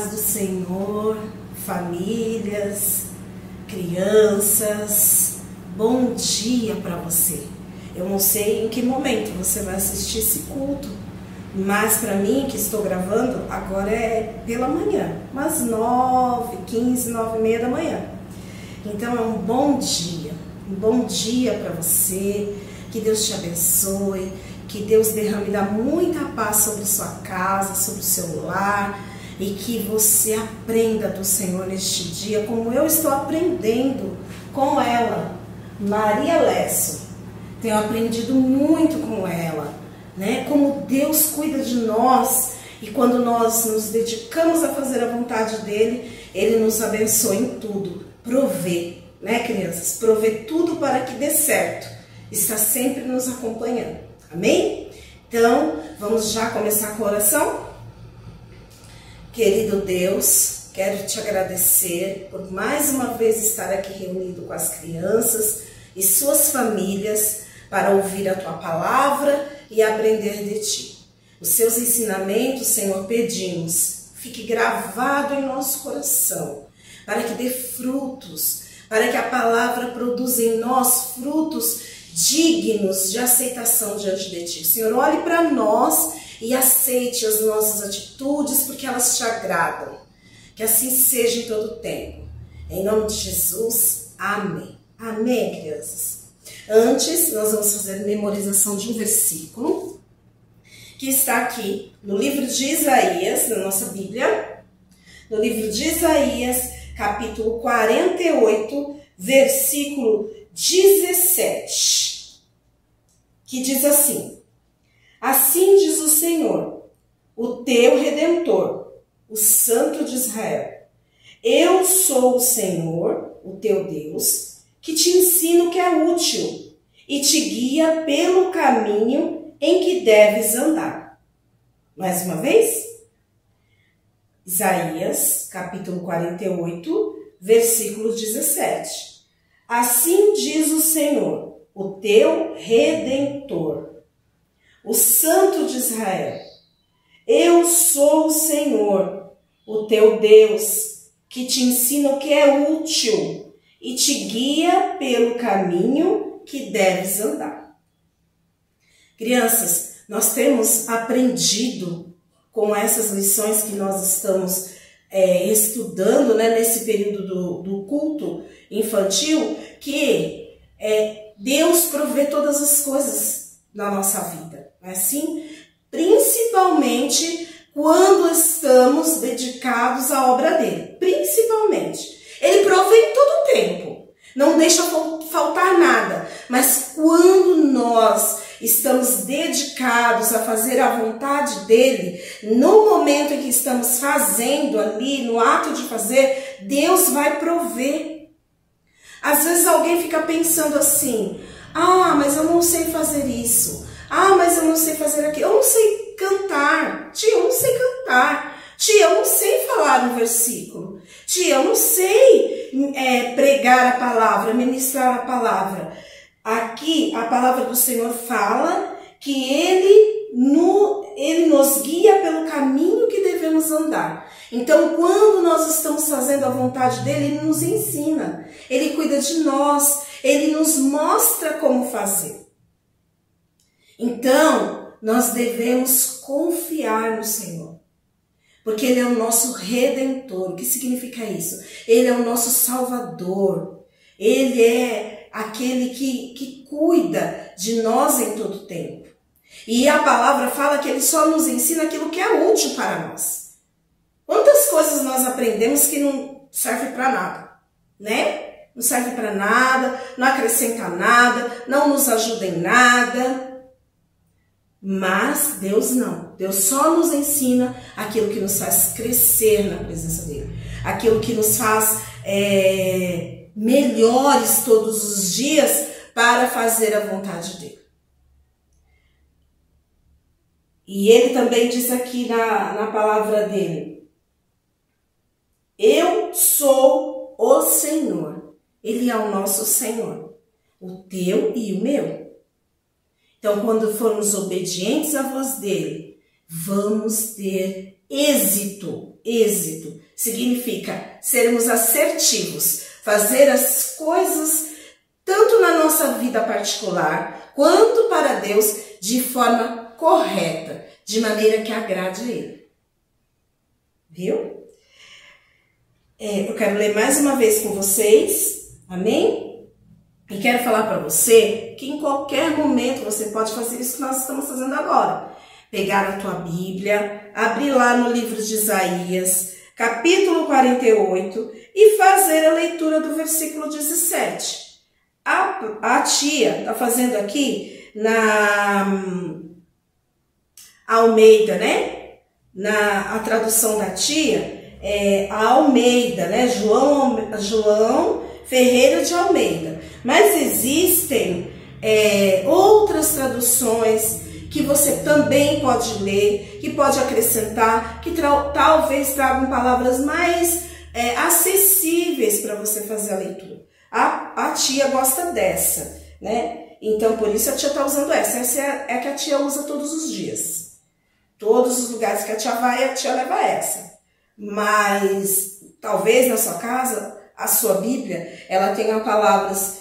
do Senhor, famílias, crianças, bom dia para você. Eu não sei em que momento você vai assistir esse culto, mas para mim, que estou gravando, agora é pela manhã, umas 9h15, 9h30 da manhã. Então é um bom dia para você, que Deus te abençoe, que Deus derrame muita paz sobre sua casa, sobre o seu lar, e que você aprenda do Senhor neste dia, como eu estou aprendendo com ela, Maria Lécio. Tenho aprendido muito com ela, né? Como Deus cuida de nós, e quando nós nos dedicamos a fazer a vontade dele, ele nos abençoa em tudo, provê, né, crianças? Provê tudo para que dê certo, está sempre nos acompanhando, amém? Então, vamos já começar com a oração? Querido Deus, quero te agradecer por mais uma vez estar aqui reunido com as crianças e suas famílias para ouvir a tua palavra e aprender de ti. Os seus ensinamentos, Senhor, pedimos, fique gravado em nosso coração, para que dê frutos, para que a palavra produza em nós frutos dignos de aceitação diante de ti. Senhor, olhe para nós e aceite as nossas atitudes, porque elas te agradam. Que assim seja em todo o tempo. Em nome de Jesus, amém. Amém, crianças. Antes, nós vamos fazer memorização de um versículo que está aqui no livro de Isaías, na nossa Bíblia. No livro de Isaías, capítulo 48, versículo 17, que diz assim: assim diz o Senhor, o teu Redentor, o Santo de Israel. Eu sou o Senhor, o teu Deus, que te ensino o que é útil e te guia pelo caminho em que deves andar. Mais uma vez, Isaías, capítulo 48, versículo 17. Assim diz o Senhor, o teu Redentor, o Santo de Israel. Eu sou o Senhor, o teu Deus, que te ensina o que é útil e te guia pelo caminho que deves andar. Crianças, nós temos aprendido com essas lições que nós estamos estudando, né, nesse período do culto infantil, que Deus provê todas as coisas na nossa vida, não é assim? Principalmente quando estamos dedicados à obra dele, principalmente. Ele provê em todo o tempo, não deixa faltar nada, mas quando nós estamos dedicados a fazer a vontade dele, no momento em que estamos fazendo ali, no ato de fazer, Deus vai prover. Às vezes alguém fica pensando assim: ah, mas eu não sei fazer isso. Ah, mas eu não sei fazer aquilo. Eu não sei cantar. Tia, eu não sei cantar. Tia, eu não sei falar um versículo. Tia, eu não sei pregar a palavra, ministrar a palavra. Aqui, a palavra do Senhor fala que Ele nos guia pelo caminho que devemos andar. Então, quando nós estamos fazendo a vontade dEle, Ele nos ensina. Ele cuida de nós. Ele nos mostra como fazer. Então, nós devemos confiar no Senhor. Porque Ele é o nosso Redentor. O que significa isso? Ele é o nosso Salvador. Ele é aquele que cuida de nós em todo tempo. E a palavra fala que Ele só nos ensina aquilo que é útil para nós. Quantas coisas nós aprendemos que não servem para nada, né? Não serve para nada, não acrescenta nada, não nos ajuda em nada. Mas Deus não. Deus só nos ensina aquilo que nos faz crescer na presença dEle. Aquilo que nos faz melhores todos os dias para fazer a vontade dEle. E Ele também diz aqui na palavra dEle: eu sou o Senhor. Ele é o nosso Senhor, o teu e o meu. Então, quando formos obedientes à voz dEle, vamos ter êxito êxito. Significa sermos assertivos, fazer as coisas tanto na nossa vida particular quanto para Deus de forma correta, de maneira que agrade a Ele. Viu? Eu quero ler mais uma vez com vocês, amém? E quero falar para você que em qualquer momento você pode fazer isso que nós estamos fazendo agora. Pegar a tua Bíblia, abrir lá no livro de Isaías, capítulo 48, e fazer a leitura do versículo 17. A tia está fazendo aqui na Almeida, né? A tradução da tia é a Almeida, né? João Ferreira de Almeida. Mas existem outras traduções que você também pode ler, que pode acrescentar, que talvez tragam palavras mais acessíveis para você fazer a leitura. A tia gosta dessa, né? Então, por isso a tia está usando essa. Essa é a que a tia usa todos os dias. Todos os lugares que a tia vai, a tia leva essa. Mas, talvez na sua casa, a sua Bíblia, ela tenha palavras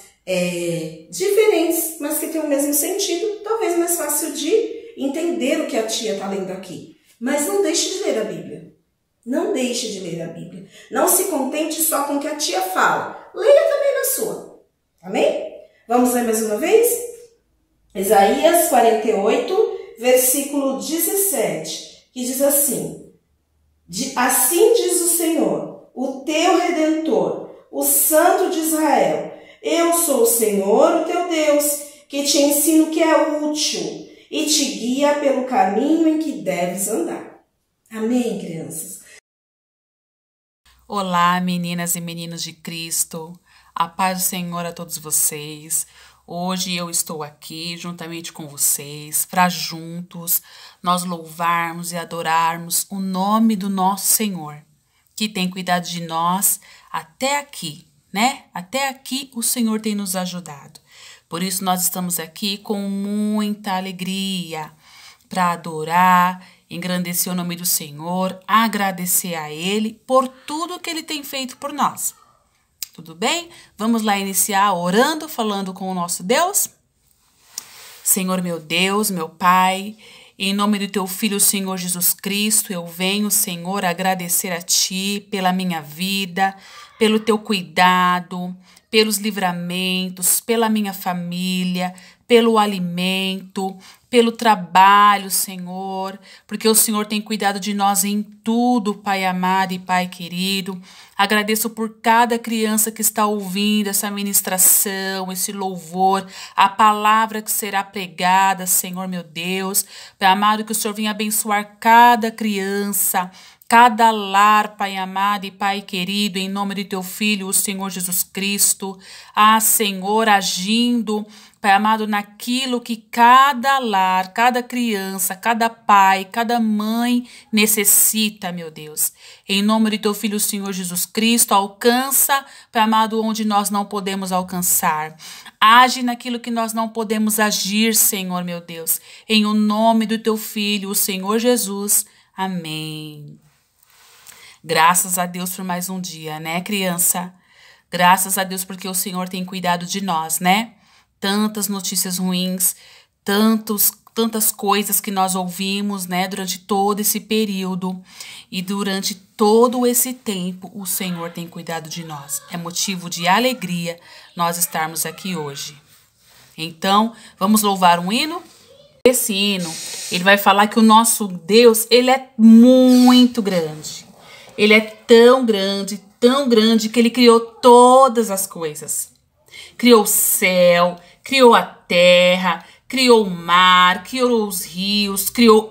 diferentes, mas que tem o mesmo sentido. Talvez mais fácil de entender o que a tia está lendo aqui. Mas não deixe de ler a Bíblia. Não deixe de ler a Bíblia. Não se contente só com o que a tia fala. Leia também na sua. Amém? Vamos ler mais uma vez? Isaías 48, versículo 17, que diz assim: assim diz o Senhor, o teu Redentor, o Santo de Israel. Eu sou o Senhor, o teu Deus, que te ensino o que é útil e te guia pelo caminho em que deves andar. Amém, crianças? Olá, meninas e meninos de Cristo, a paz do Senhor a todos vocês. Hoje eu estou aqui juntamente com vocês para juntos nós louvarmos e adorarmos o nome do nosso Senhor, que tem cuidado de nós até aqui, né? Até aqui o Senhor tem nos ajudado. Por isso nós estamos aqui com muita alegria para adorar, engrandecer o nome do Senhor, agradecer a Ele por tudo que Ele tem feito por nós. Tudo bem? Vamos lá iniciar orando, falando com o nosso Deus? Senhor meu Deus, meu Pai, em nome do Teu Filho, Senhor Jesus Cristo, eu venho, Senhor, agradecer a Ti pela minha vida, pelo Teu cuidado, pelos livramentos, pela minha família, pelo alimento, pelo trabalho, Senhor, porque o Senhor tem cuidado de nós em tudo, Pai amado e Pai querido. Agradeço por cada criança que está ouvindo essa ministração, esse louvor, a palavra que será pregada, Senhor meu Deus. Pai amado, que o Senhor venha abençoar cada criança, cada lar, Pai amado e Pai querido, em nome de Teu Filho, o Senhor Jesus Cristo. Ah, Senhor, agindo, Pai amado, naquilo que cada lar, cada criança, cada pai, cada mãe necessita, meu Deus. Em nome de Teu Filho, o Senhor Jesus Cristo, alcança, Pai amado, onde nós não podemos alcançar. Age naquilo que nós não podemos agir, Senhor, meu Deus. Em o nome do Teu Filho, o Senhor Jesus. Amém. Graças a Deus por mais um dia, né, criança? Graças a Deus porque o Senhor tem cuidado de nós, né? Tantas notícias ruins, tantas coisas que nós ouvimos, né, durante todo esse período. E durante todo esse tempo, o Senhor tem cuidado de nós. É motivo de alegria nós estarmos aqui hoje. Então, vamos louvar um hino? Esse hino, ele vai falar que o nosso Deus, ele é muito grande. Ele é tão grande que ele criou todas as coisas. Criou o céu, criou a terra, criou o mar, criou os rios, criou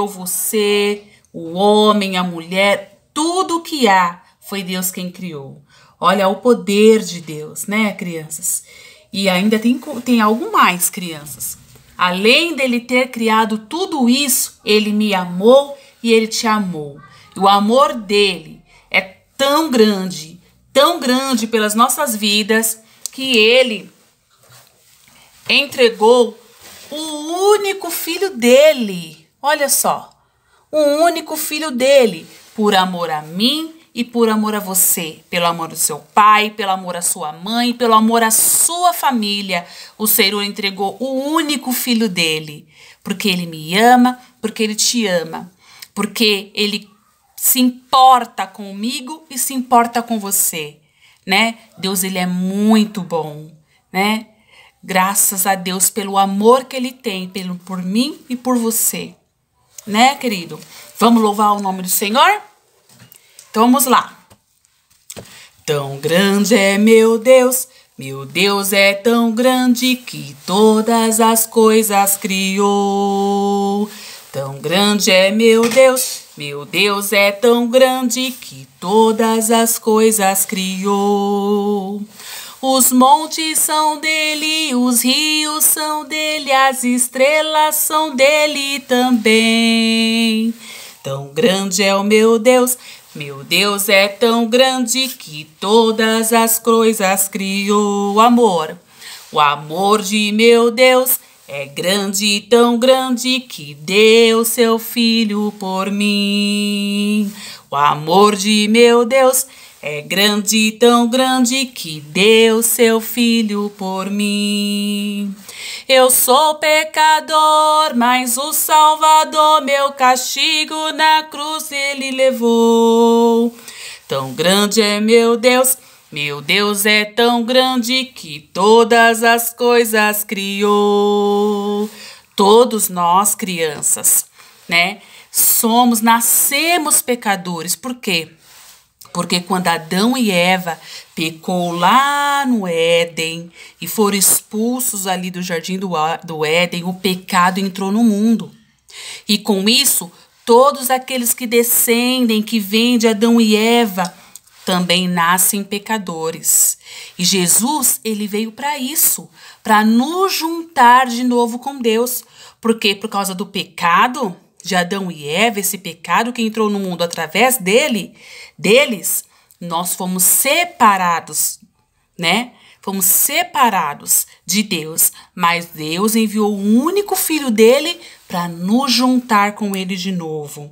você, o homem, a mulher, tudo que há foi Deus quem criou. Olha o poder de Deus, né, crianças? E ainda tem algo mais, crianças. Além dele ter criado tudo isso, ele me amou e ele te amou. E o amor dele é tão grande pelas nossas vidas, que ele entregou o único filho dele. Olha só, o único filho dele. por amor a mim e por amor a você, pelo amor do seu pai, pelo amor à sua mãe, pelo amor à sua família. O Senhor entregou o único filho dele, porque ele me ama, porque ele te ama, porque ele se importa comigo e se importa com você, né? Deus, ele é muito bom, né? Graças a Deus pelo amor que ele tem por mim e por você, né, querido? Vamos louvar o nome do Senhor? Então vamos lá. Tão grande é meu Deus é tão grande que todas as coisas criou. Tão grande é meu Deus é tão grande que todas as coisas criou. Os montes são dele, os rios são dele, as estrelas são dele também. Tão grande é o meu Deus é tão grande que todas as coisas criou. Amor, o amor de meu Deus é grande, tão grande que deu seu filho por mim. O amor de meu Deus é grande, tão grande que deu seu filho por mim. Eu sou pecador, mas o Salvador meu castigo na cruz ele levou. Tão grande é meu Deus é tão grande que todas as coisas criou. Todos nós, crianças, né? Nascemos pecadores. Por quê? Porque quando Adão e Eva pecou lá no Éden e foram expulsos ali do jardim do Éden, o pecado entrou no mundo. E com isso, todos aqueles que descendem, que vêm de Adão e Eva, também nascem pecadores. E Jesus, ele veio para isso, para nos juntar de novo com Deus. Porque por causa do pecado de Adão e Eva, esse pecado que entrou no mundo através deles, nós fomos separados, né? Fomos separados de Deus, mas Deus enviou o único filho dele para nos juntar com ele de novo.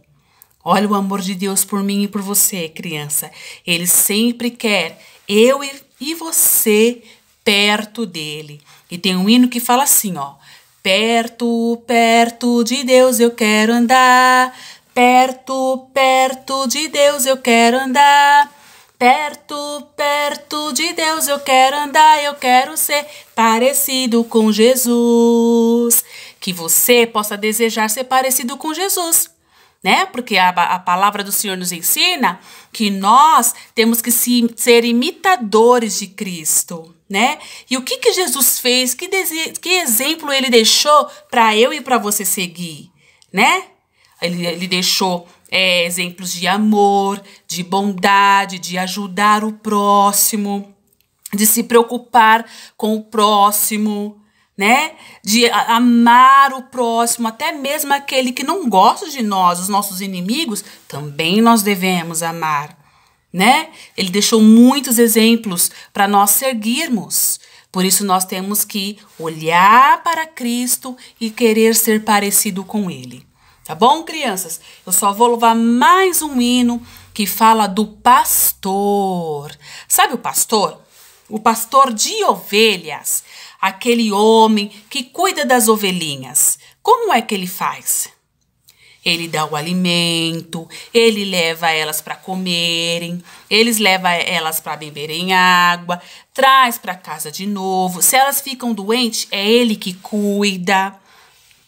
Olha o amor de Deus por mim e por você, criança. Ele sempre quer eu e você perto dele. E tem um hino que fala assim, ó. Perto, perto de Deus eu quero andar. Perto, perto de Deus eu quero andar. Perto, perto de Deus eu quero andar. Eu quero ser parecido com Jesus. Que você possa desejar ser parecido com Jesus, né? Porque a palavra do Senhor nos ensina que nós temos que ser imitadores de Cristo, né? E o que Jesus fez? Que exemplo ele deixou para eu e para você seguir, né? Ele deixou exemplos de amor, de bondade, de ajudar o próximo, de se preocupar com o próximo, né? De amar o próximo, até mesmo aquele que não gosta de nós, os nossos inimigos, também nós devemos amar, né? Ele deixou muitos exemplos para nós seguirmos. Por isso nós temos que olhar para Cristo e querer ser parecido com ele. Tá bom, crianças? Eu só vou louvar mais um hino que fala do pastor. Sabe o pastor? O pastor de ovelhas. Aquele homem que cuida das ovelhinhas. Como é que ele faz? Ele dá o alimento, ele leva elas para comerem, eles levam elas para beberem água, traz para casa de novo. Se elas ficam doentes, é ele que cuida,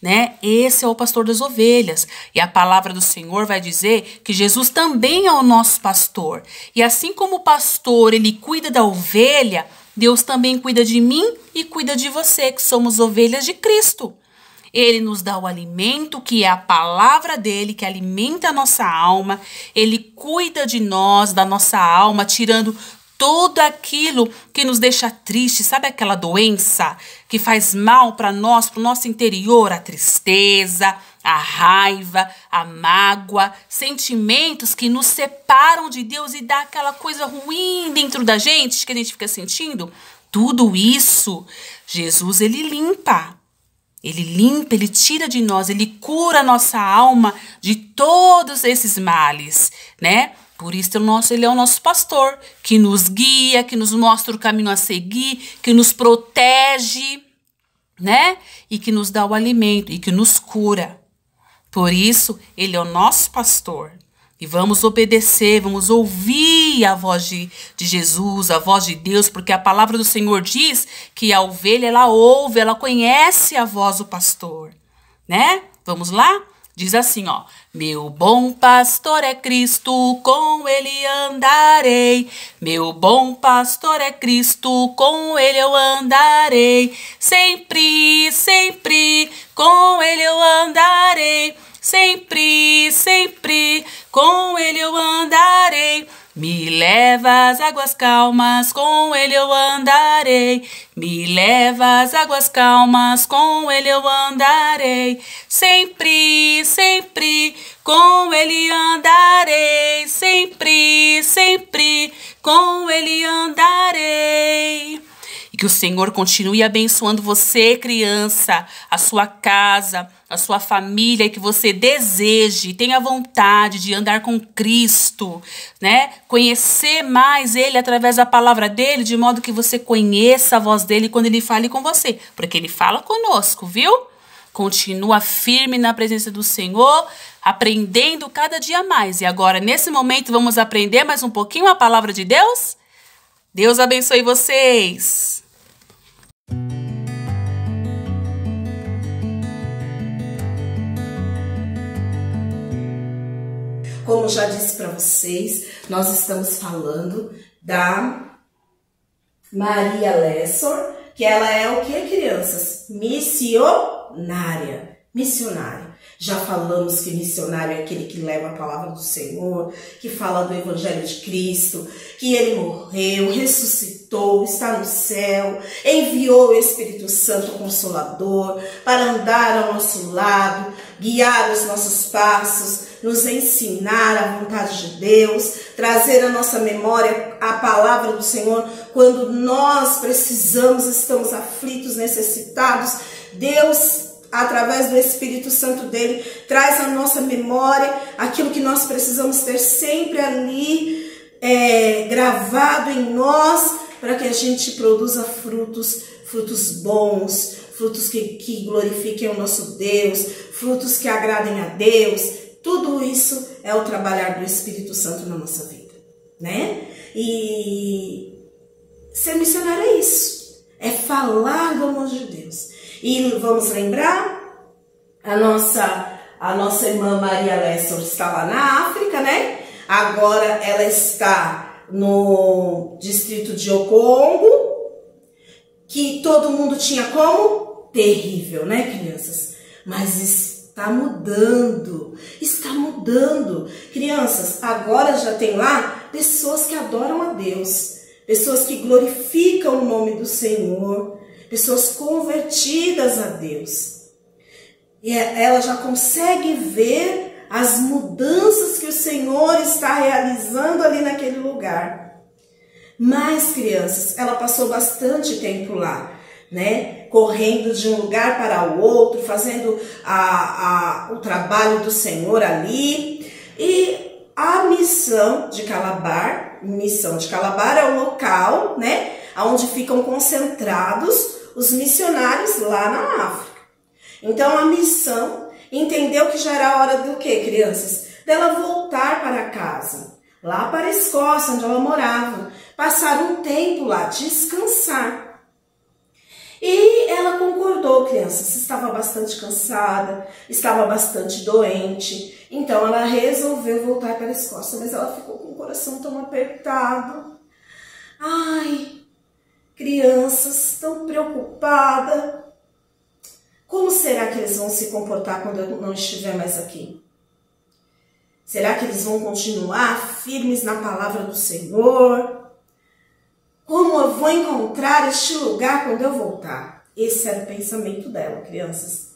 né? Esse é o pastor das ovelhas. E a palavra do Senhor vai dizer que Jesus também é o nosso pastor. E assim como o pastor, ele cuida da ovelha, Deus também cuida de mim e cuida de você, que somos ovelhas de Cristo. Ele nos dá o alimento, que é a palavra dele, que alimenta a nossa alma. Ele cuida de nós, da nossa alma, tirando tudo aquilo que nos deixa triste. Sabe aquela doença que faz mal para nós, para o nosso interior? A tristeza, a raiva, a mágoa, sentimentos que nos separam de Deus e dá aquela coisa ruim dentro da gente, que a gente fica sentindo. Tudo isso, Jesus, ele limpa. Ele limpa, ele tira de nós, ele cura a nossa alma de todos esses males, né? Por isso ele é o nosso pastor, que nos guia, que nos mostra o caminho a seguir, que nos protege, né? E que nos dá o alimento e que nos cura. Por isso, ele é o nosso pastor. E vamos obedecer, vamos ouvir a voz de Jesus, a voz de Deus, porque a palavra do Senhor diz que a ovelha, ela ouve, ela conhece a voz do pastor, né? Vamos lá? Diz assim, ó. Meu bom pastor é Cristo, com ele andarei. Meu bom pastor é Cristo, com ele eu andarei. Sempre, sempre, com ele eu andarei. Sempre, sempre, com ele eu andarei. Me leva às águas calmas, com ele eu andarei. Me leva às águas calmas, com ele eu andarei. Sempre, sempre, com ele andarei. Sempre, sempre, com ele andarei. E que o Senhor continue abençoando você, criança, a sua casa, a sua família, e que você deseje, tenha vontade de andar com Cristo, né? Conhecer mais Ele através da palavra dEle, de modo que você conheça a voz dEle quando Ele fale com você, porque Ele fala conosco, viu? Continua firme na presença do Senhor, aprendendo cada dia mais. E agora, nesse momento, vamos aprender mais um pouquinho a palavra de Deus? Deus abençoe vocês! Como já disse para vocês, nós estamos falando da Maria Lessor, que ela é o que, crianças? Missionária. Missionária. Já falamos que missionário é aquele que leva a palavra do Senhor, que fala do Evangelho de Cristo, que ele morreu, ressuscitou, está no céu, enviou o Espírito Santo Consolador para andar ao nosso lado, guiar os nossos passos, nos ensinar a vontade de Deus, trazer à nossa memória a palavra do Senhor quando nós precisamos, estamos aflitos, necessitados. Deus, através do Espírito Santo dele, traz à nossa memória aquilo que nós precisamos ter sempre ali gravado em nós, para que a gente produza frutos bons, frutos que glorifiquem o nosso Deus, frutos que agradem a Deus. Tudo isso é o trabalhar do Espírito Santo na nossa vida, né? E ser missionário é isso, é falar do amor de Deus. E vamos lembrar, a nossa irmã Maria Lessor está lá na África, né? Agora ela está no distrito de Okongo, que todo mundo tinha como terrível, né, crianças? Mas está mudando, está mudando. Crianças, agora já tem lá pessoas que adoram a Deus, pessoas que glorificam o nome do Senhor, pessoas convertidas a Deus. E ela já consegue ver as mudanças que o Senhor está realizando ali naquele lugar. Mas, crianças, ela passou bastante tempo lá, né? Correndo de um lugar para o outro, fazendo o trabalho do Senhor ali. E a missão de Calabar é o local, né, onde ficam concentrados os missionários lá na África. Então a missão entendeu que já era hora do quê, crianças? Dela voltar para casa, lá para a Escócia, onde ela morava, passar um tempo lá, descansar. E ela concordou, crianças, estava bastante cansada, estava bastante doente, então ela resolveu voltar para a Escócia, mas ela ficou com o coração tão apertado. Ai, crianças, tão preocupada. Como será que eles vão se comportar quando eu não estiver mais aqui? Será que eles vão continuar firmes na palavra do Senhor? Como eu vou encontrar este lugar quando eu voltar? Esse era o pensamento dela, crianças.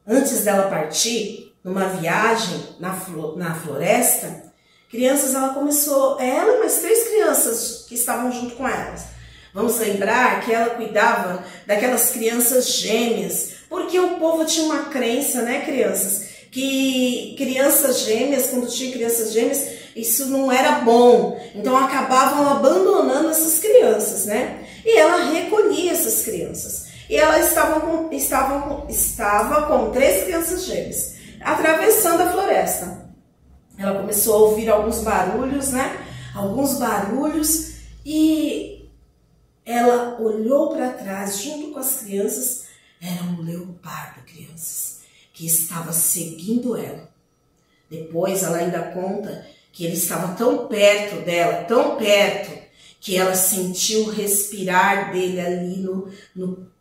Antes dela partir, numa viagem na floresta, crianças, ela e mais 3 crianças que estavam junto com elas, Vamos lembrar que ela cuidava daquelas crianças gêmeas, porque o povo tinha uma crença, né, crianças? Que crianças gêmeas, quando tinha crianças gêmeas, isso não era bom. Então acabavam abandonando essas crianças, né? E ela recolhia essas crianças. E ela estava com 3 crianças gêmeas, atravessando a floresta. Ela começou a ouvir alguns barulhos, né? Alguns barulhos, e ela olhou para trás junto com as crianças. Era um leopardo, crianças, que estava seguindo ela. Depois ela ainda conta que ele estava tão perto dela, tão perto, que ela sentiu o respirar dele ali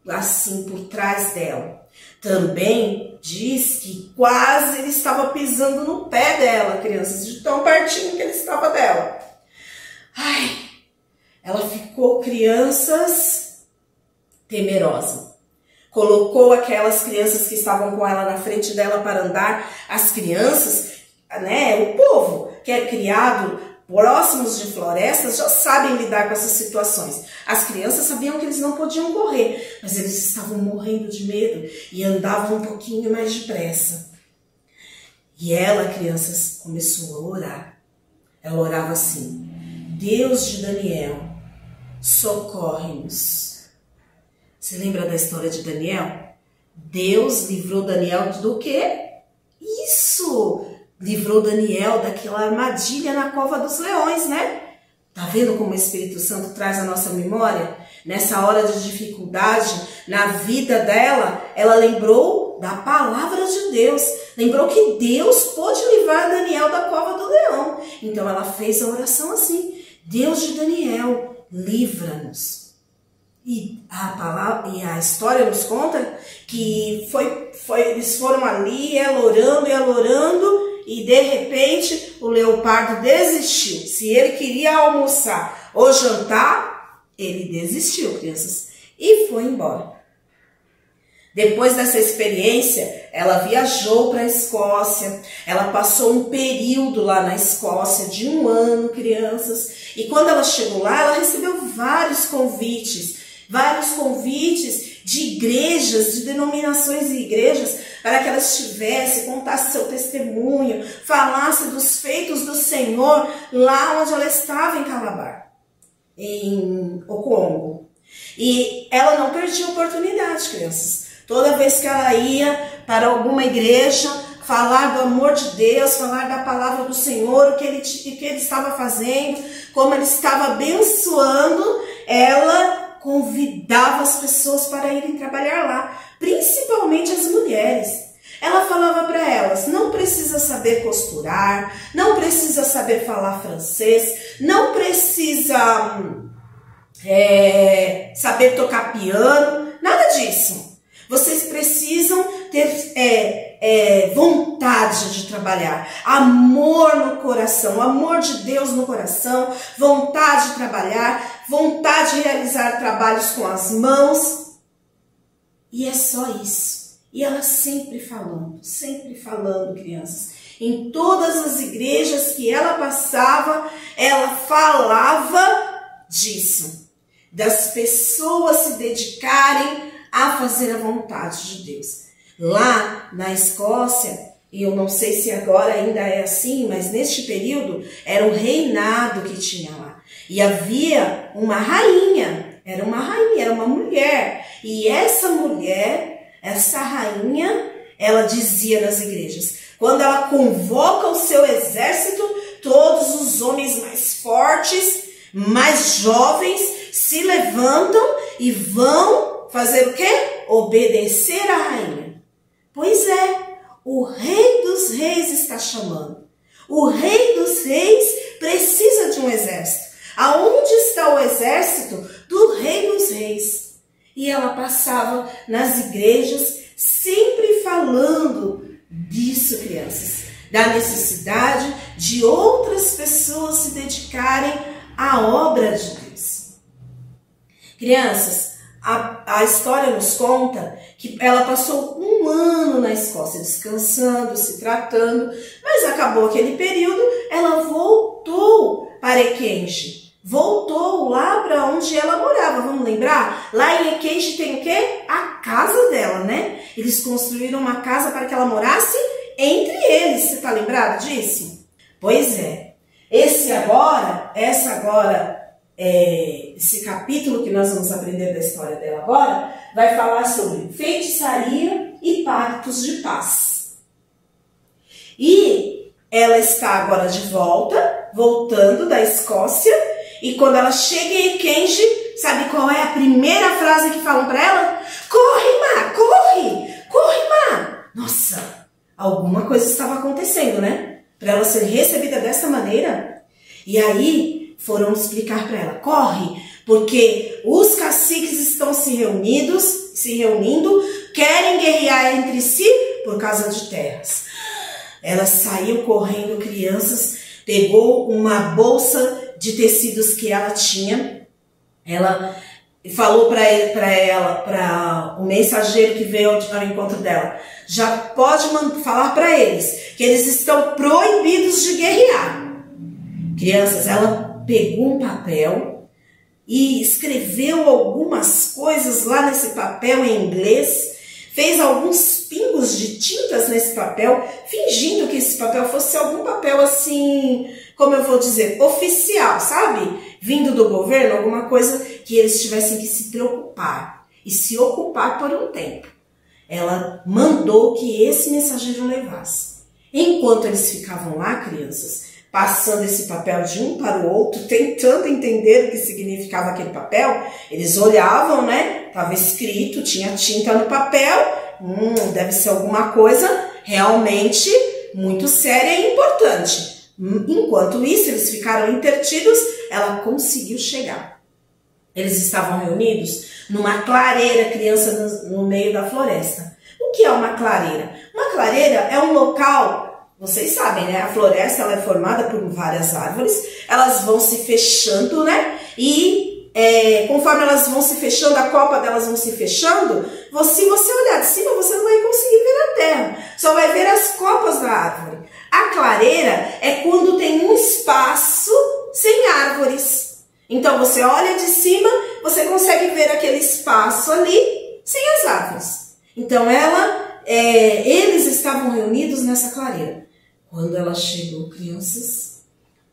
assim por trás dela. Também diz que quase ele estava pisando no pé dela, crianças, de tão pertinho que ele estava dela. Ai, ela ficou, crianças, temerosa. Colocou aquelas crianças que estavam com ela na frente dela para andar. As crianças, né, o povo que é criado próximos de florestas já sabem lidar com essas situações. As crianças sabiam que eles não podiam correr, mas eles estavam morrendo de medo e andavam um pouquinho mais depressa. E ela, crianças, começou a orar. Ela orava assim: Deus de Daniel, socorre-nos. Você lembra da história de Daniel? Deus livrou Daniel do quê? Isso! Livrou Daniel daquela armadilha na cova dos leões, né? Tá vendo como o Espírito Santo traz a nossa memória? Nessa hora de dificuldade na vida dela, ela lembrou da palavra de Deus. Lembrou que Deus pôde livrar Daniel da cova do leão. Então ela fez a oração assim: Deus de Daniel, livra-nos. E a história nos conta que eles foram ali, ela orando, e de repente o leopardo desistiu. Se ele queria almoçar ou jantar, ele desistiu, crianças, e foi embora. Depois dessa experiência, ela viajou para a Escócia. Ela passou um período lá na Escócia de 1 ano, crianças. E quando ela chegou lá, ela recebeu vários convites de igrejas, de denominações e igrejas, para que ela estivesse, contasse seu testemunho, falasse dos feitos do Senhor lá onde ela estava, em Calabar, em Okongo. E ela não perdia a oportunidade, crianças. Toda vez que ela ia para alguma igreja, falar do amor de Deus, falar da palavra do Senhor, o que ele estava fazendo, como ele estava abençoando, ela convidava as pessoas para irem trabalhar lá, principalmente as mulheres. Ela falava para elas: não precisa saber costurar, não precisa saber falar francês, não precisa saber tocar piano, nada disso. Vocês precisam ter vontade de trabalhar, amor no coração, amor de Deus no coração, vontade de trabalhar, vontade de realizar trabalhos com as mãos. E é só isso. E ela sempre falando, crianças. Em todas as igrejas que ela passava, ela falava disso. Das pessoas se dedicarem a fazer a vontade de Deus. Lá na Escócia, e eu não sei se agora ainda é assim, mas neste período era um reinado que tinha lá. E havia uma rainha, era uma mulher. E essa mulher, essa rainha, ela dizia nas igrejas, quando ela convoca o seu exército, todos os homens mais fortes, mais jovens, se levantam e vão fazer o quê? Obedecer à rainha. Pois é, o Rei dos Reis está chamando. O Rei dos Reis precisa de um exército. Aonde está o exército do Rei dos Reis? E ela passava nas igrejas sempre falando disso, crianças, da necessidade de outras pessoas se dedicarem à obra de Deus. Crianças, a história nos conta que ela passou 1 ano na Escócia, descansando, se tratando, mas acabou aquele período, ela voltou para Ekenji, voltou lá para onde ela morava. Vamos lembrar? Lá em Equenche tem o quê? A casa dela, né? Eles construíram uma casa para que ela morasse entre eles. Você está lembrado disso? Pois é. Esse capítulo que nós vamos aprender da história dela agora, vai falar sobre feitiçaria e pactos de paz. E ela está agora de volta, voltando da Escócia, e quando ela chega em Equenche, sabe qual é a primeira frase que falam para ela? Corre, Má, corre! Corre, Má! Nossa, alguma coisa estava acontecendo, né? Para ela ser recebida dessa maneira. E aí foram explicar para ela, corre, porque os caciques estão se reunindo, querem guerrear entre si por causa de terras. Ela saiu correndo, crianças, pegou uma bolsa de tecidos que ela tinha. Ela falou para o mensageiro que veio ao encontro dela, já pode falar para eles que eles estão proibidos de guerrear. Crianças, ela pegou um papel e escreveu algumas coisas lá nesse papel em inglês, fez alguns pingos de tintas nesse papel, fingindo que esse papel fosse algum papel assim, como eu vou dizer, oficial, sabe? Vindo do governo, alguma coisa que eles tivessem que se preocupar e se ocupar por um tempo. Ela mandou que esse mensageiro levasse. Enquanto eles ficavam lá, crianças, passando esse papel de um para o outro, tentando entender o que significava aquele papel, eles olhavam, né? Estava escrito, tinha tinta no papel, deve ser alguma coisa realmente muito séria e importante. Enquanto isso, eles ficaram intertidos, ela conseguiu chegar. Eles estavam reunidos numa clareira, criança, no meio da floresta. O que é uma clareira? Uma clareira é um local... Vocês sabem, né? A floresta ela é formada por várias árvores, elas vão se fechando, né? E conforme elas vão se fechando, a copa delas vão se fechando, se você olhar de cima, você não vai conseguir ver a terra, só vai ver as copas da árvore. A clareira é quando tem um espaço sem árvores. Então você olha de cima, você consegue ver aquele espaço ali sem as árvores. Então eles estavam reunidos nessa clareira. Quando ela chegou, crianças,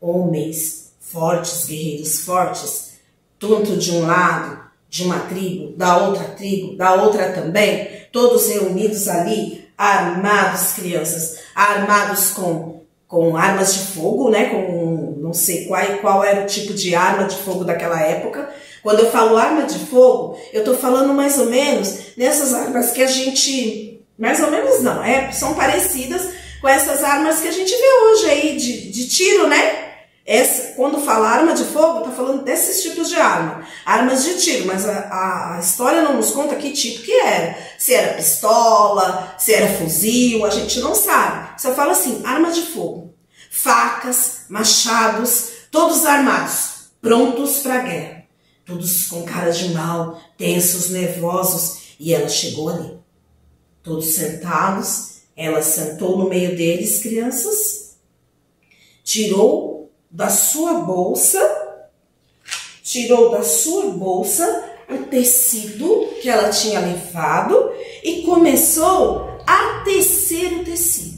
homens fortes, guerreiros fortes, tanto de um lado, de uma tribo, da outra também, todos reunidos ali, armados, crianças, armados com armas de fogo, né? Com não sei qual era o tipo de arma de fogo daquela época. Quando eu falo arma de fogo, eu estou falando mais ou menos nessas armas que a gente... Mais ou menos não, são parecidas com essas armas que a gente vê hoje aí de tiro, né? Quando fala arma de fogo, tá falando desses tipos de arma. Armas de tiro, mas a história não nos conta que tipo que era. Se era pistola, se era fuzil, a gente não sabe. Só fala assim, arma de fogo. Facas, machados, todos armados, prontos para a guerra. Todos com cara de mal, tensos, nervosos. E ela chegou ali. Todos sentados, ela sentou no meio deles, crianças, tirou da sua bolsa o tecido que ela tinha levado e começou a tecer o tecido.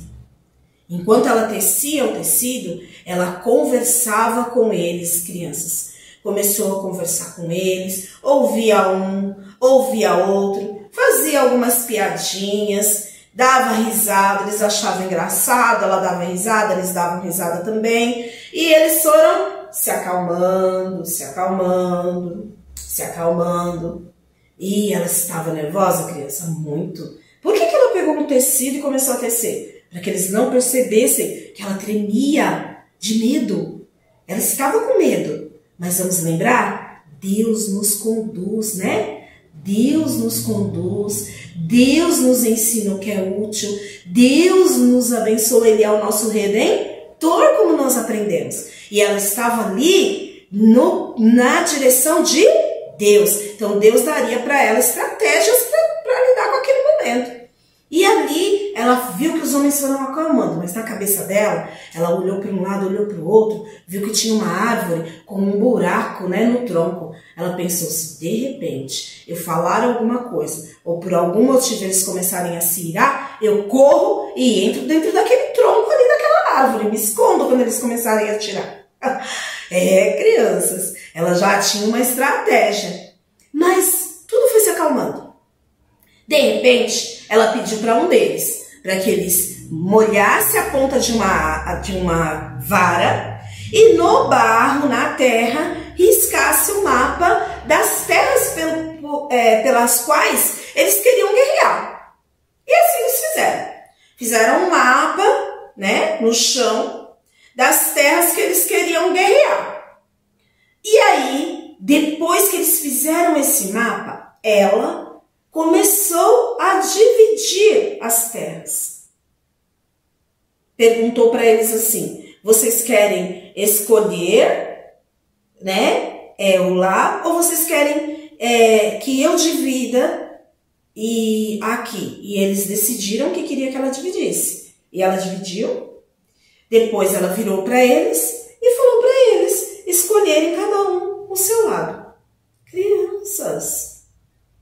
Enquanto ela tecia o tecido, ela conversava com eles, crianças. Começou a conversar com eles, ouvia um, ouvia outro, fazia algumas piadinhas, dava risada, eles achavam engraçado, ela dava risada, eles davam risada também. E eles foram se acalmando, se acalmando, se acalmando. E ela estava nervosa, criança, muito. Por que ela pegou um tecido e começou a tecer? Para que eles não percebessem que ela tremia de medo. Ela estava com medo. Mas vamos lembrar? Deus nos conduz, né? Deus nos conduz, Deus nos ensina o que é útil, Deus nos abençoa, Ele é o nosso Redentor, como nós aprendemos. E ela estava ali na direção de Deus. Então Deus daria para ela estratégias para lidar com aquele momento. E ali ela viu que os homens foram acalmando, mas na cabeça dela, ela olhou para um lado, olhou para o outro, viu que tinha uma árvore com um buraco, né, no tronco. Ela pensou, se de repente eu falar alguma coisa, ou por algum motivo eles começarem a se irar, eu corro e entro dentro daquele tronco ali daquela árvore, me escondo quando eles começarem a atirar. Crianças, ela já tinha uma estratégia, mas tudo foi se acalmando. De repente, ela pediu para um deles, para que eles molhassem a ponta de uma vara e no barro, na terra, riscasse o mapa das terras pelas quais eles queriam guerrear. E assim eles fizeram. Fizeram um mapa, né, no chão das terras que eles queriam guerrear. E aí, depois que eles fizeram esse mapa, ela começou a dividir as terras. Perguntou para eles assim, vocês querem escolher, né, o lá, ou vocês querem que eu divida aqui? E eles decidiram que queria que ela dividisse. E ela dividiu. Depois ela virou para eles e falou para eles escolherem cada um o seu lado. Crianças,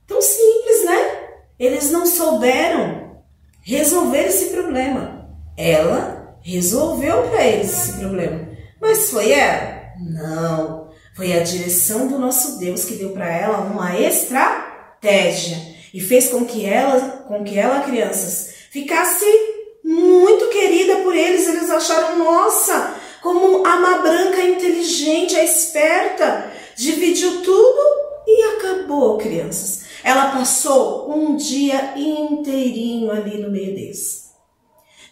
tão simples, né? Eles não souberam resolver esse problema. Ela resolveu para eles esse problema. Mas foi ela? Não. Foi a direção do nosso Deus que deu para ela uma estratégia e fez com que ela, crianças, ficasse muito querida por eles. Eles acharam, nossa, como a Má Branca é inteligente, é esperta, dividiu tudo e acabou, crianças. Ela passou um dia inteirinho ali no meio deles.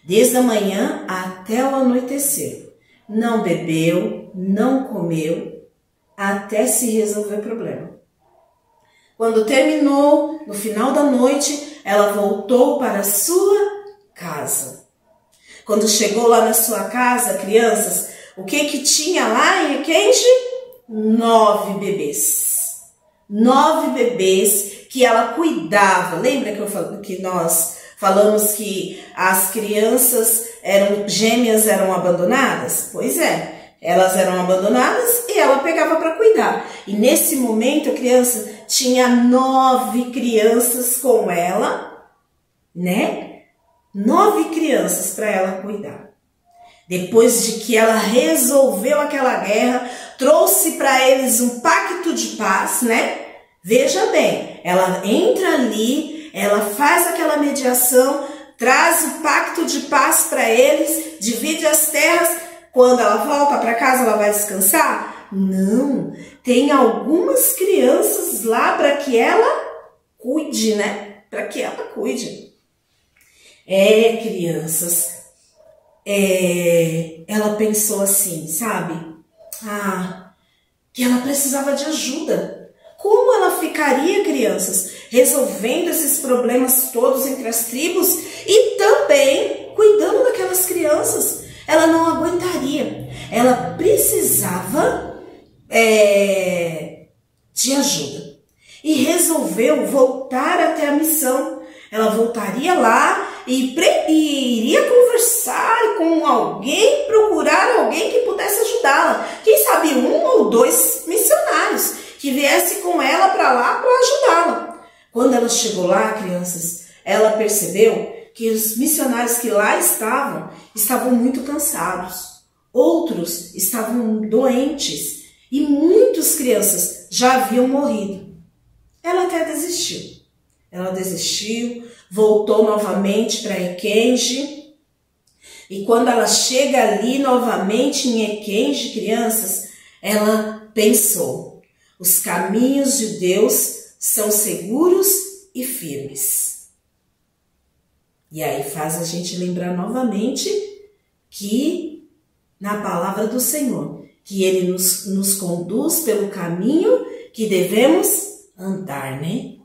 Desde a manhã até o anoitecer. Não bebeu, não comeu, até se resolver o problema. Quando terminou, no final da noite, ela voltou para a sua casa. Quando chegou lá na sua casa, crianças, o que tinha lá em Requenge? 9 bebês. 9 bebês que ela cuidava. Lembra que nós falamos que as crianças gêmeas eram abandonadas? Pois é, elas eram abandonadas e ela pegava para cuidar. E nesse momento a criança tinha 9 crianças com ela, né? 9 crianças para ela cuidar. Depois de que ela resolveu aquela guerra, trouxe para eles um pacto de paz, né? Veja bem, ela entra ali, ela faz aquela mediação, traz o pacto de paz para eles, divide as terras. Quando ela volta para casa, ela vai descansar? Não, tem algumas crianças lá para que ela cuide, né? Para que ela cuide. Crianças, ela pensou assim, sabe? Que ela precisava de ajuda. Como ela ficaria, crianças, resolvendo esses problemas todos entre as tribos e também cuidando daquelas crianças? Ela não aguentaria. Ela precisava de ajuda. E resolveu voltar até a missão. Ela voltaria lá e iria conversar com alguém, procurar alguém que pudesse ajudá-la. Quem sabe 1 ou 2 missionários que viesse com ela para lá para ajudá-la. Quando ela chegou lá, crianças, ela percebeu que os missionários que lá estavam muito cansados. Outros estavam doentes e muitas crianças já haviam morrido. Ela até desistiu. Ela desistiu, voltou novamente para Requenge. E quando ela chega ali novamente em Requenge, crianças, ela pensou: os caminhos de Deus são seguros e firmes. E aí faz a gente lembrar novamente que na palavra do Senhor, que Ele nos conduz pelo caminho que devemos andar, né?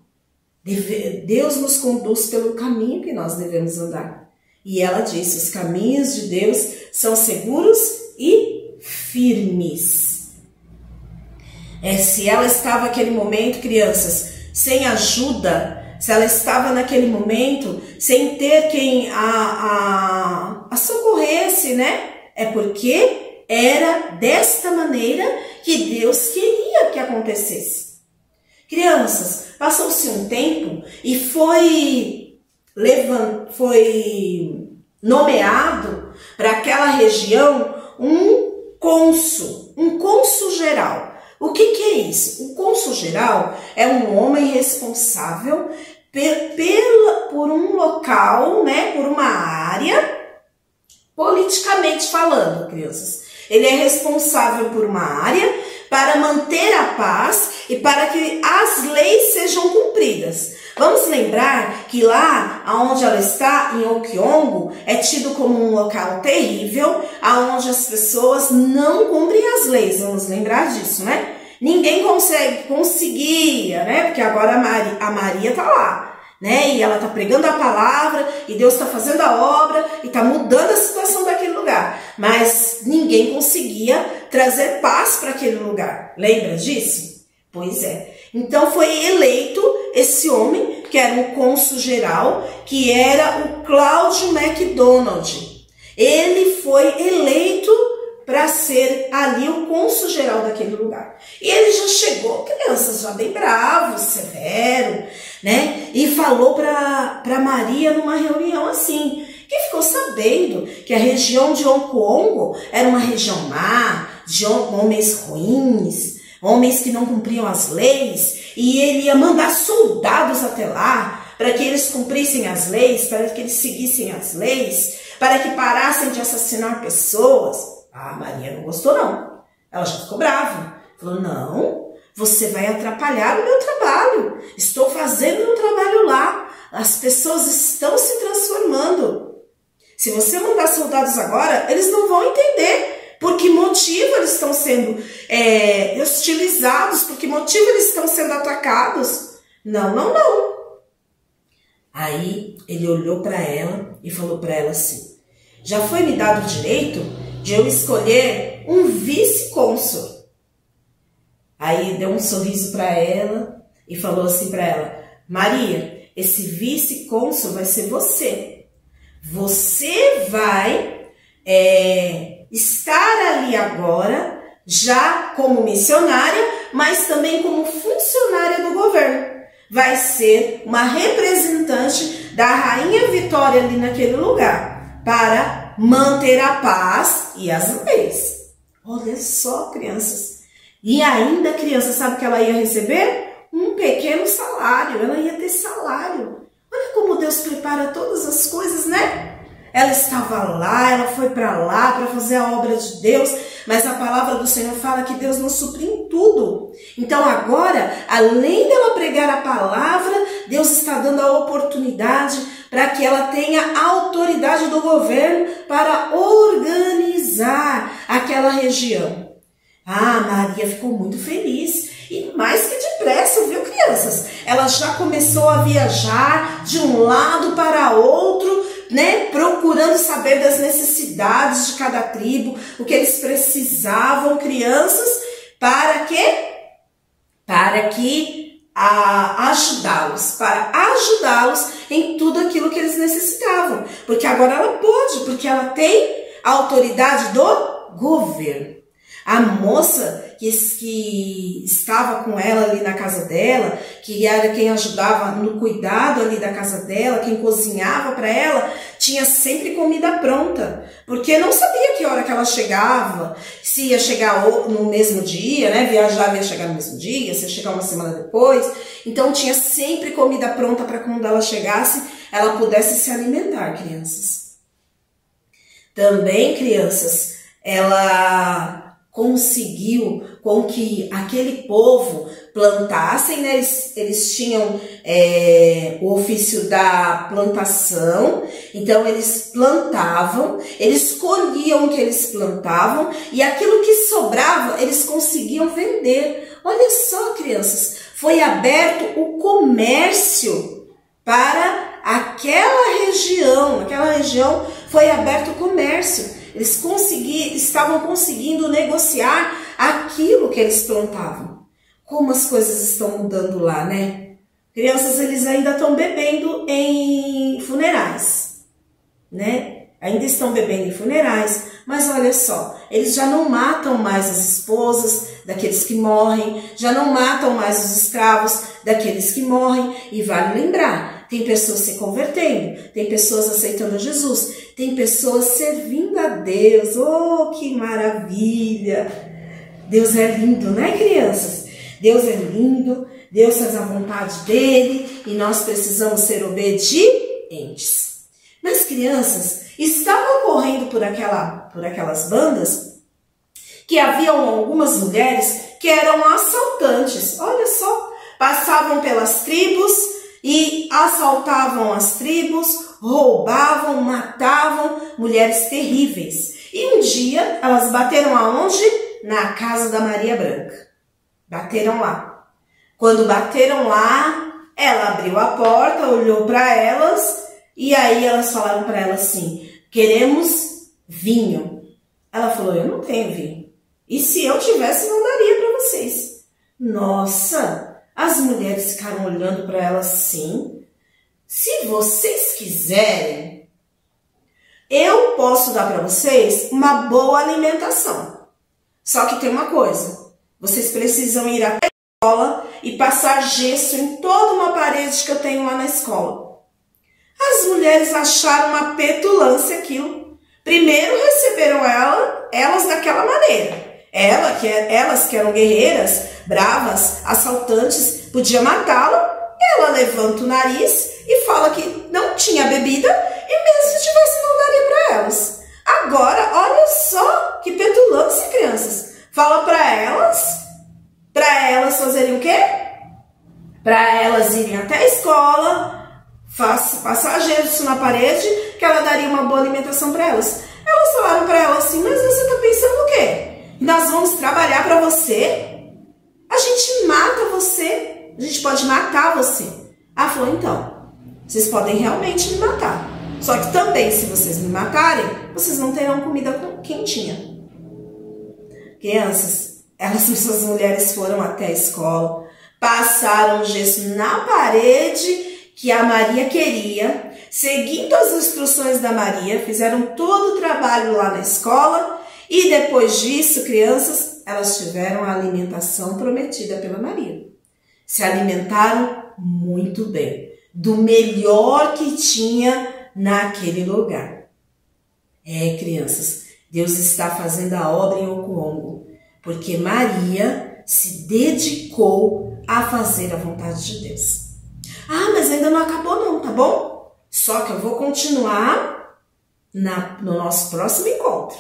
Deus nos conduz pelo caminho que nós devemos andar. E ela disse, os caminhos de Deus são seguros e firmes. Se ela estava naquele momento, crianças, sem ajuda, se ela estava naquele momento sem ter quem a socorresse, né? É porque era desta maneira que Deus queria que acontecesse. Crianças, passou-se um tempo e foi nomeado para aquela região um cônsul geral. O que é isso? O cônsul geral é um homem responsável por um local, né, por uma área, politicamente falando, crianças. Ele é responsável por uma área para manter a paz e para que as leis sejam cumpridas. Vamos lembrar que lá onde ela está, em Okyongo, é tido como um local terrível, onde as pessoas não cumprem as leis. Vamos lembrar disso, né? Ninguém conseguia, né? Porque agora a Maria está lá, né? E ela está pregando a palavra, e Deus está fazendo a obra, e está mudando a situação daquele lugar. Mas ninguém conseguia trazer paz para aquele lugar. Lembra disso? Pois é. Então foi eleito esse homem, que era um cônsul geral, que era o Cláudio MacDonald. Ele foi eleito para ser ali o cônsul geral daquele lugar. E ele já chegou, crianças, já bem bravo, severo, né? E falou para Maria numa reunião assim, que ficou sabendo que a região de Okyongo era uma região má, de homens ruins, homens que não cumpriam as leis, e ele ia mandar soldados até lá para que eles cumprissem as leis, para que eles seguissem as leis, para que parassem de assassinar pessoas. A Maria não gostou, não. Ela já ficou brava. Falou, não, você vai atrapalhar o meu trabalho. Estou fazendo o meu trabalho lá. As pessoas estão se transformando. Se você mandar soldados agora, eles não vão entender por que motivo eles estão sendo hostilizados, por que motivo eles estão sendo atacados. Não, não, não. Aí ele olhou para ela e falou para ela assim, já foi me dado o direito de eu escolher um vice-cônsul. Aí deu um sorriso para ela e falou assim para ela, Maria, esse vice-cônsul vai ser você. Você vai estar ali agora, já como missionária, mas também como funcionária do governo. Vai ser uma representante da Rainha Vitória ali naquele lugar, para manter a paz e as leis. Olha só, crianças. E ainda, criança, sabe o que ela ia receber? Um pequeno salário. Ela ia ter salário. Olha como Deus prepara todas as coisas, né? Ela estava lá, ela foi para lá para fazer a obra de Deus, mas a palavra do Senhor fala que Deus nos supre em tudo. Então agora, além dela pregar a palavra, Deus está dando a oportunidade para que ela tenha a autoridade do governo para organizar aquela região. Ah, Maria ficou muito feliz. E mais que depressa, viu, crianças? Ela já começou a viajar de um lado para outro, né, procurando saber das necessidades de cada tribo, o que eles precisavam, crianças, para quê? Para ajudá-los em tudo aquilo que eles necessitavam. Porque agora ela pode, porque ela tem a autoridade do governo. A moça que estava com ela ali na casa dela, que era quem ajudava no cuidado ali da casa dela, quem cozinhava para ela, tinha sempre comida pronta, porque não sabia que hora que ela chegava, se ia chegar no mesmo dia, né? Viajava, ia chegar no mesmo dia, se ia chegar uma semana depois. Então tinha sempre comida pronta para quando ela chegasse, ela pudesse se alimentar, crianças. Também, crianças, ela conseguiu com que aquele povo plantassem, né? Eles tinham o ofício da plantação, então eles plantavam, eles colhiam o que eles plantavam e aquilo que sobrava eles conseguiam vender. Olha só, crianças, foi aberto o comércio para aquela região foi aberto o comércio. Eles estavam conseguindo negociar aquilo que eles plantavam. Como as coisas estão mudando lá, né? Crianças, eles ainda estão bebendo em funerais, né? Ainda estão bebendo em funerais, mas olha só, eles já não matam mais as esposas daqueles que morrem, já não matam mais os escravos daqueles que morrem. E vale lembrar, tem pessoas se convertendo, tem pessoas aceitando Jesus, tem pessoas servindo a Deus. Oh, que maravilha! Deus é lindo, né, crianças? Deus é lindo, Deus faz a vontade dele e nós precisamos ser obedientes. Mas crianças, estavam correndo por aquelas bandas que haviam algumas mulheres que eram assaltantes. Olha só, passavam pelas tribos e assaltavam as tribos, roubavam, matavam, mulheres terríveis. E um dia elas bateram aonde? Na casa da Maria Branca. Bateram lá. Quando bateram lá, ela abriu a porta, olhou para elas e aí elas falaram para ela assim: queremos vinho. Ela falou: eu não tenho vinho. E se eu tivesse, não daria para vocês. Nossa, as mulheres ficaram olhando para ela assim: se vocês quiserem, eu posso dar para vocês uma boa alimentação. Só que tem uma coisa, vocês precisam ir até a escola e passar gesso em toda uma parede que eu tenho lá na escola. As mulheres acharam uma petulância aquilo. Primeiro receberam elas daquela maneira. Elas que eram guerreiras, bravas, assaltantes, podia matá-la. Ela levanta o nariz e fala que não tinha bebida e mesmo se tivesse não daria para elas. Agora, olha só que petulância, crianças. Fala para elas fazerem o quê? Para elas irem até a escola, passar gesso na parede, que ela daria uma boa alimentação para elas. Elas falaram para ela assim: mas você está pensando o quê? Nós vamos trabalhar para você? A gente mata você, a gente pode matar você. Ela falou: então, vocês podem realmente me matar. Só que também, se vocês me matarem, vocês não terão comida quentinha. Crianças, essas mulheres foram até a escola, passaram gesso na parede que a Maria queria, seguindo as instruções da Maria, fizeram todo o trabalho lá na escola e depois disso, crianças, elas tiveram a alimentação prometida pela Maria. Se alimentaram muito bem, do melhor que tinha naquele lugar. Crianças, Deus está fazendo a obra em Ocoongo, porque Maria se dedicou a fazer a vontade de Deus. Ah, mas ainda não acabou não, tá bom? Só que eu vou continuar no nosso próximo encontro.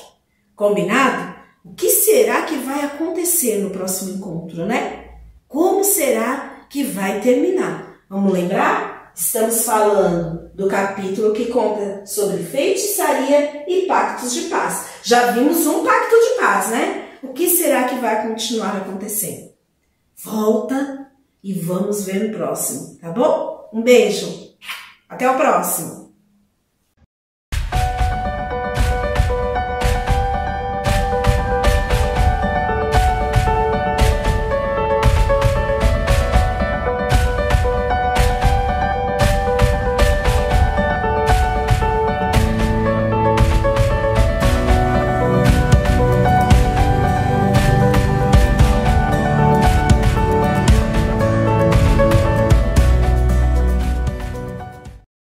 Combinado? O que será que vai acontecer no próximo encontro, né? Como será que vai terminar? Vamos lembrar? Estamos falando do capítulo que conta sobre feitiçaria e pactos de paz. Já vimos um pacto de paz, né? O que será que vai continuar acontecendo? Volta e vamos ver no próximo, tá bom? Um beijo. Até o próximo.